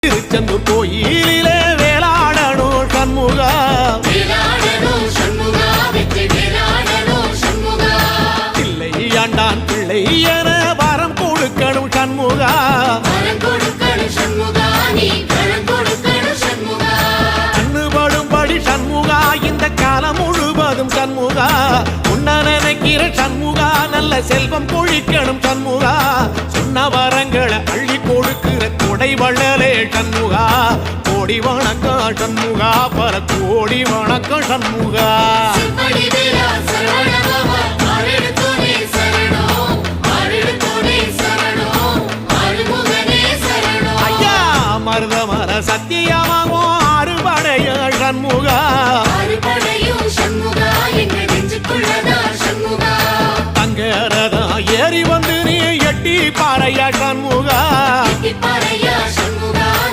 திருச்செந்தூர் கோயிலிலே வேளாடணும் சண்முகா, பிள்ளை ஆண்டான் பிள்ளை என வரம் கொடுக்கணும் சண்முகா, கண்ணுபடும்படி சண்முகா இந்த காலம் முழுவதும் சண்முகா, உன்ன நினைக்கிற சண்முகா நல்ல செல்வம் பொழிக்கணும் சண்முகா, சொன்ன வரங்களை அள்ளி கொடுக்கிற கொடை வள்ளலே சண்முகா, கோடி வணக்கம் சண்முகா, பல கோடி வணக்கம் சண்முகா. ஐயா மருதமர சத்தியமாகும் அறுபடைய சண்முகா, தங்கரதா ஏறி வந்து நீ எட்டி பாறையா சண்முகா.